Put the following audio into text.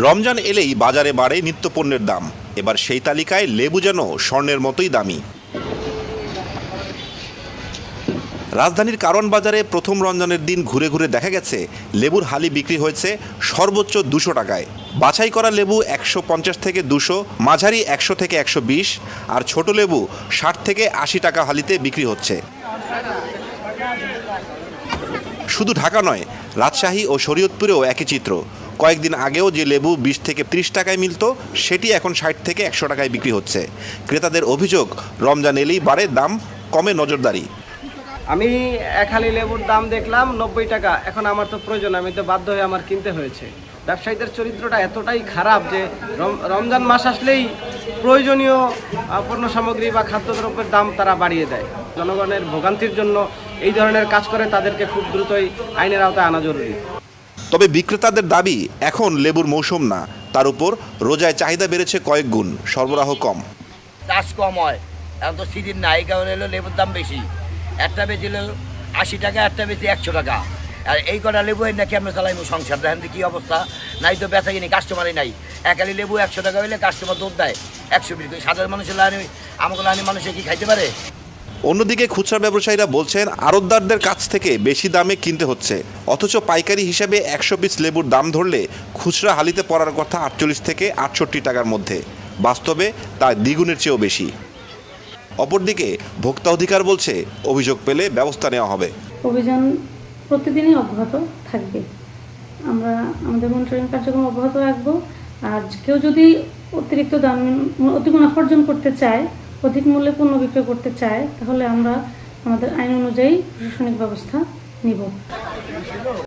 রমজান এলেই বাজারে বাড়ে নিত্যপণ্যের দাম। এবার সেই তালিকায় লেবু যেন স্বর্ণের মতোই দামি। রাজধানীর কারওয়ান বাজারে প্রথম রমজানের দিন ঘুরে ঘুরে দেখা গেছে লেবুর হালি বিক্রি হয়েছে সর্বোচ্চ 200 টাকায়। বাছাই করা লেবু 150 থেকে 200, মাঝারি 100 থেকে 120 আর ছোট লেবু 60 থেকে 80 টাকা হালিতে বিক্রি হচ্ছে। শুধু ঢাকা নয়, রাজশাহী ও শরীয়তপুরেও একই চিত্র। কয়েকদিন আগেও যে লেবু 20 থেকে 30 টাকায় মিলত, সেটি এখন 60 থেকে 100 টাকায় বিক্রি হচ্ছে। ক্রেতাদের অভিযোগ, রমজান এলেই বাড়ে দাম, কমে নজরদারি। আমি এক হালি লেবুর দাম দেখলাম 90 টাকা। এখন আমার তো প্রয়োজন, আমি তো বাধ্য হয়ে আমার কিনতে হয়েছে। ব্যবসায়ীদের চরিত্রটা এতটাই খারাপ যে রমজান মাস আসলেই প্রয়োজনীয় পণ্য সামগ্রী বা খাদ্যদ্রব্যের দাম তারা বাড়িয়ে দেয়। জনগণের ভোগান্তির জন্য এই ধরনের কাজ করে তাদেরকে খুব দ্রুতই আইনের আওতায় আনা জরুরি। তবে বিক্রেতাদের দাবি, এখন লেবুর মৌসুম না, তার উপর রোজায় চাহিদা বেড়েছে কয়েক গুণ, সরবরাহ কম। চাষ কম হয়, এখন তো সিজন না, এই কারণে হলো লেবুর দাম বেশি। একটা বেচিল 80 টাকা, একটা বেশি 100 টাকা। আর এই কটা লেবু নাকি আমরা চালাইব সংসার। দেখেন কি অবস্থা, নাই তো বেচা কিনি, কাস্টমারই নাই। এক হালি লেবু 100 টাকা হইলে কাস্টমার দুধ দেয় 120। সাধারণ মানুষের লাইনে, আমাকে লাইনে মানুষে কি খাইতে পারে? অন্যদিকে খুচরা ব্যবসায়ীরা বলছেন আড়তদারদের কাছ থেকে বেশি দামে কিনতে হচ্ছে, অথচ পাইকারি হিসাবে 100 পিস লেবুর দাম ধরলে খুচরা হালিতে পড়ার কথা 48 থেকে 68 টাকার মধ্যে। বাস্তবে তা দ্বিগুণের চেয়েও বেশি। অপরদিকে ভোক্তা অধিকার বলছে, অভিযোগ পেলে ব্যবস্থা নেওয়া হবে। অভিযান প্রতিদিনই অব্যাহত থাকবে। আমরা আমাদের মনিটরিং কার্যক্রম অব্যাহত রাখবো। আর কেউ যদি অতিরিক্ত দাম, অতি মুনাফা অর্জন করতে চায়, অধিক মূল্যে পণ্য বিক্রয় করতে চায়, তাহলে আমরা আমাদের আইন অনুযায়ী প্রশাসনিক ব্যবস্থা নিব।